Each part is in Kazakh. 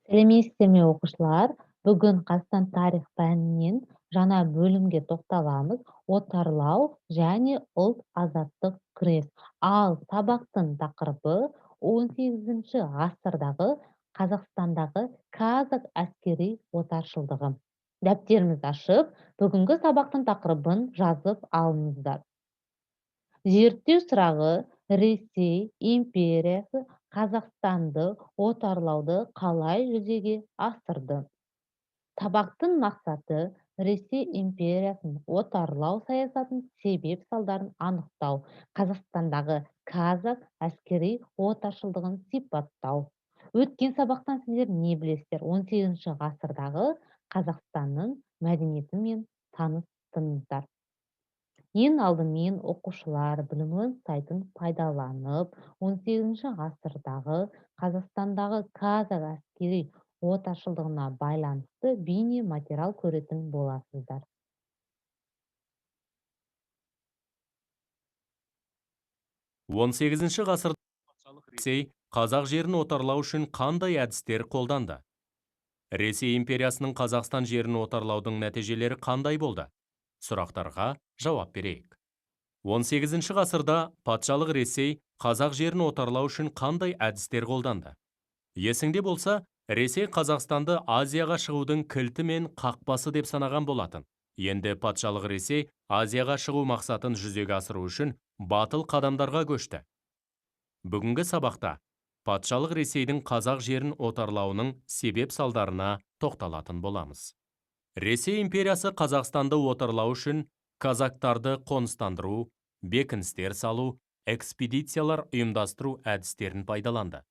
Сәлеметсіздер ме оқушылар? Бүгін Қазақстан тарих пәнінен жаңа бөлімге тоқталамыз. Отарлау және ұлт азаттық күрес. Ал сабақтың тақырыбы 18 ғасырдағы Қазақстандағы казак әскери отаршылдығы. Дәптерімізді ашып, бүгінгі сабақтың тақырыбын жазып алыңыздар. Зерттеу сұрағы Ресей империясы Қазақстанды отарлауды қалай жүзеге асырды? Сабақтың мақсаты Ресей империясын отарлау саясатын себеп-салдарын анықтау, Қазақстандағы казак әскери отаршылдығын сипаттау. Өткен сабақтан сіздер не білесіздер? 18 ғасырдағы Қазақстанның мәдениетімен таныстыңыздар. Ең алдымен оқушылар білімін сайтын пайдаланып, 18 ғасырдағы Қазақстандағы казак әскери отаршылдығына байланысты бейне материал көретін боласыздар. 18 ғасырда патшалық Ресей қазақ жерін отарлау үшін қандай әдістер қолданды? Ресей империясының Қазақстан жерін отарлаудың нәтижелері қандай болды? Сұрақтарға жауап берейік. 18 ғасырда патшалық Ресей қазақ жерін отарлау үшін қандай әдістер қолданды? Есіңде болса, Ресей Қазақстанды Азияға шығудың кілті мен қақпасы деп санаған болатын. Енді патшалық Ресей Азияға шығу мақсатын жүзеге асыру үшін батыл қадамдарға көшті. Бүгінгі сабақта патшалық Ресейдің қазақ жерін отарлауының себеп-салдарына тоқталатын боламыз. Ресей империясы Қазақстанды отарлау үшін казактарды қоныстандыру, бекіністер салу, экспедициялар ұйымдастыру әдістерін пайдаланды.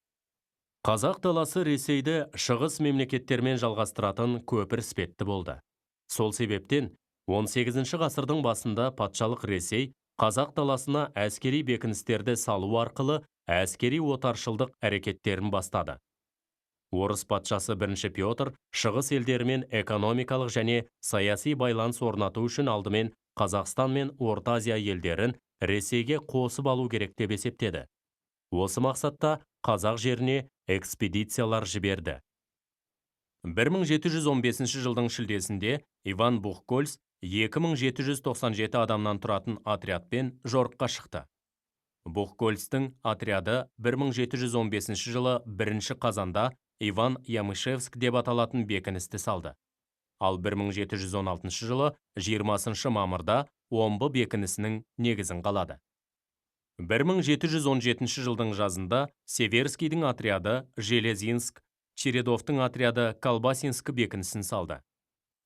Қазақ даласы Ресейді шығыс мемлекеттермен жалғастыратын көпір іспетті болды. Сол себептен 18 ғасырдың басында патшалық Ресей Қазақ даласына әскери бекіністерді салу арқылы әскери отаршылдық әрекеттерін бастады. Орыс патшасы 1 Петр шығыс елдерімен экономикалық және саяси байланыс орнату үшін алдымен Қазақстан мен Орта Азия елдерін Ресейге қосып алу керек деп есептеді. Осы мақсатта қазақ жеріне экспедициялар жіберді. 1715 жылдың шілдесінде Иван Бухгольц 2797 адамнан тұратын отрядпен жорыққа шықты. Бухгольцтің отряды 1715 жылы 1 қазанда Иван Ямышевск деп аталатын бекіністі салды. Ал 1716 жылы 20 мамырда Омбы бекінісінің негізін қалады. 1717 жылдың жазында Северскийдің отряды Железинск, Чередовтың отряды Колбасинск бекінісін салды.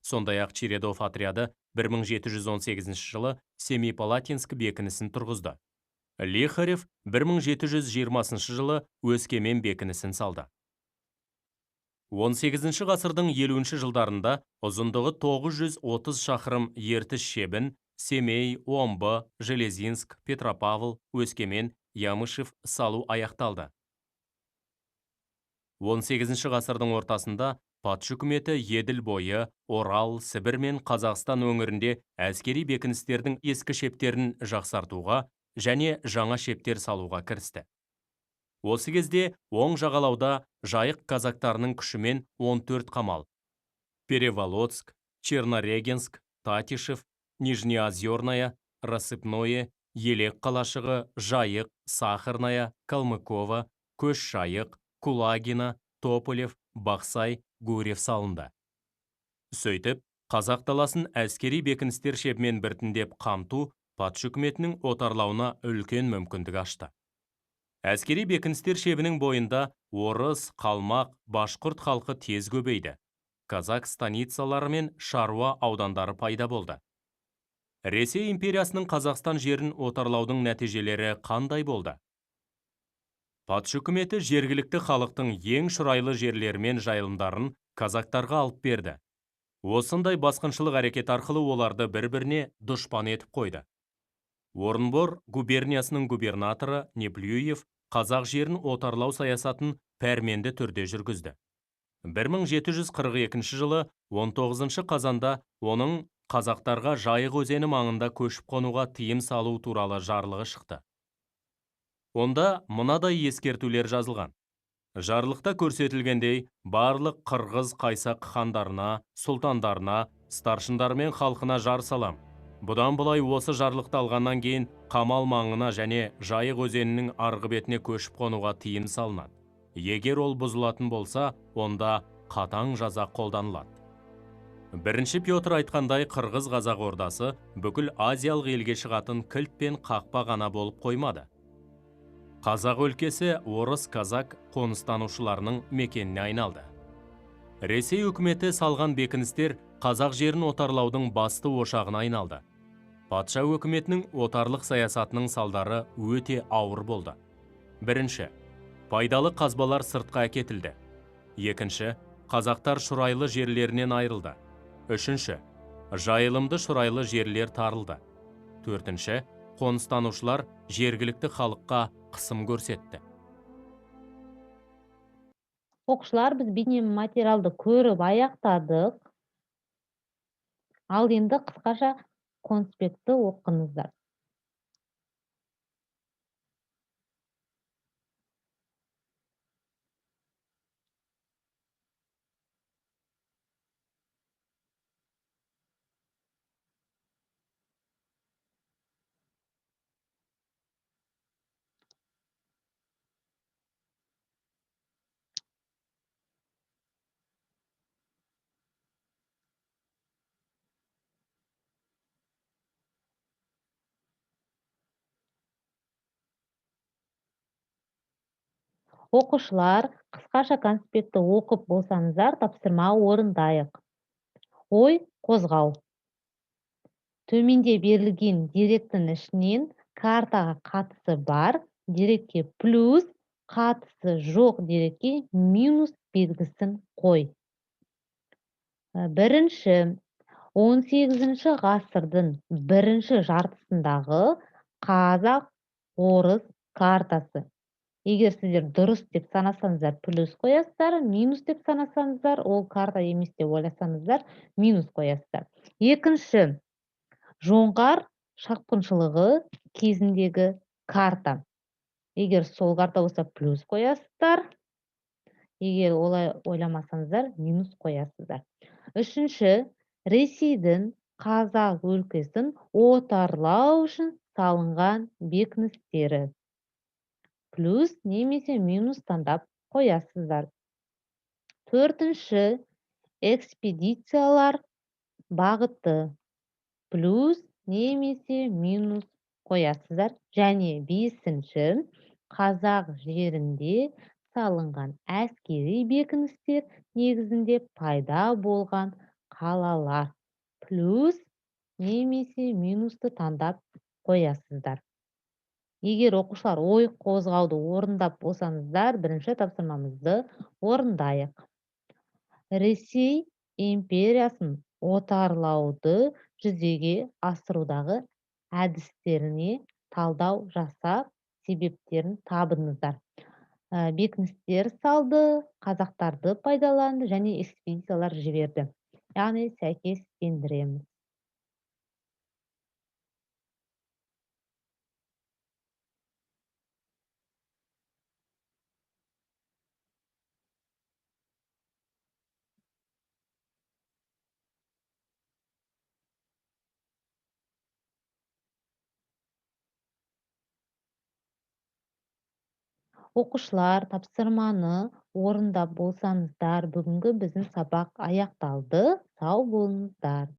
Сондай-ақ Чередов отряды 1718 жылы Семипалатинск бекінісін тұрғызды. Лихарев 1720 жылы Өскемен бекінісін салды. 18 ғасырдың 50 жылдарында ұзындығы 930 шақырым Ертіс шебін Семей, Омбы, Железинск, Петропавл, Өскемен, Ямышев салу аяқталды. 18 ғасырдың ортасында патша үкіметі Еділ бойы, Орал, Сібір мен Қазақстан өңірінде әскери бекіністердің ескі шептерін жақсартуға және жаңа шептер салуға кірісті. Осы кезде оң жағалауда жайық казактарының күшімен 14 қамал Переволодск, Чернорегенск, Татишев, Нижнеозерная, Рассыпное, Елек қалашығы, Жайық, Сахарная, Калмыкова, Көш Жайық, Кулагина, Тополев, Бақсай, Гурьев салынды. Сөйтіп, қазақ даласын әскери бекіністер шебімен біртіндеп қамту патша үкіметінің отарлауына үлкен мүмкіндік ашты. Әскери бекіністер шебінің бойында орыс, қалмақ, башқұрт халқы тез көбейді. Казак станицалары мен шаруа аудандары пайда болды. Ресей империясының Қазақстан жерін отарлаудың нәтижелері қандай болды? Патша үкіметі жергілікті халықтың ең шұрайлы жерлері мен жайылымдарын казактарға алып берді. Осындай басқыншылық әрекет арқылы оларды бір-біріне дұшпан етіп қойды. Орынбор губерниясының губернаторы Неплюев қазақ жерін отарлау саясатын пәрменді түрде жүргізді. 1742 жылы 19 қазанда оның қазақтарға Жайық өзені маңында көшіп қонуға тыйым салу туралы жарлығы шықты. Онда мынадай ескертулер жазылған. Жарлықта көрсетілгендей, барлық қырғыз қайсақ хандарына, сұлтандарына, старшындар мен халқына жар салам. Бұдан бұлай осы жарлықты алғаннан кейін Қамал маңына және Жайық өзенінің арғы бетіне көшіп қонуға тыйым салынады. Егер ол бұзылатын болса, онда қатаң жаза қолданылады. Бірінші Петр айтқандай, қырғыз қазақ ордасы бүкіл азиялық елге шығатын кілт пен қақпа ғана болып қоймады. Қазақ өлкесі орыс казак қоныстанушыларының мекеніне айналды. Ресей үкіметі салған бекіністер қазақ жерін отарлаудың басты ошағына айналды. Патша өкіметінің отарлық саясатының салдары өте ауыр болды. Бірінші, пайдалы қазбалар сыртқа әкетілді. Екінші, қазақтар шұрайлы жерлерінен айырылды. Үшінші, жайылымды шұрайлы жерлер тарылды. Төртінші, қоныстанушылар жергілікті халыққа қысым көрсетті. Оқушылар, біз бейнематериалды көріп аяқтадық. Ал енді қысқаша конспектті оқыңыздар. Оқушылар, қысқаша конспектті оқып болсаңыздар, тапсырма орындайық. Ой қозғау. Төменде берілген деректің ішінен картаға қатысы бар дерекке плюс, қатысы жоқ дерекке минус белгісін қой. Бірінші, 18-ші ғасырдың бірінші жартысындағы қазақ-орыс картасы. Егер сіздер дұрыс деп санасаңыздар, плюс қоясыздар, минус деп санасаңыздар, ол карта емес деп ойласаңыздар, минус қоясыздар. Екінші, жоңғар шапқыншылығы кезіндегі карта. Егер сол карта болса, плюс қоясыздар. Егер олай ойламасаңыздар, минус қоясыздар. Үшінші, Ресейдің қазақ өлкесін отарлау үшін салынған бекіністері. Плюс немесе минус таңдап қоясыздар. Төртінші, экспедициялар бағыты. Плюс немесе минус қоясыздар. Және бесінші, қазақ жерінде салынған әскери бекіністер негізінде пайда болған қалалар. Плюс немесе минусты таңдап қоясыздар. Егер оқушылар ой қозғауды орындап болсаңыздар, бірінші тапсырмамызды орындайық. Ресей империясын отарлауды жүзеге асырудағы әдістеріне талдау жасап, себептерін табыңыздар. Бекіністер салды, қазақтарды пайдаланды және экспедициялар жіберді. Яғни сәйкестендіреміз. Оқушылар, тапсырманы орындап болсаңыздар, бүгінгі біздің сабақ аяқталды. Сау болыңыздар.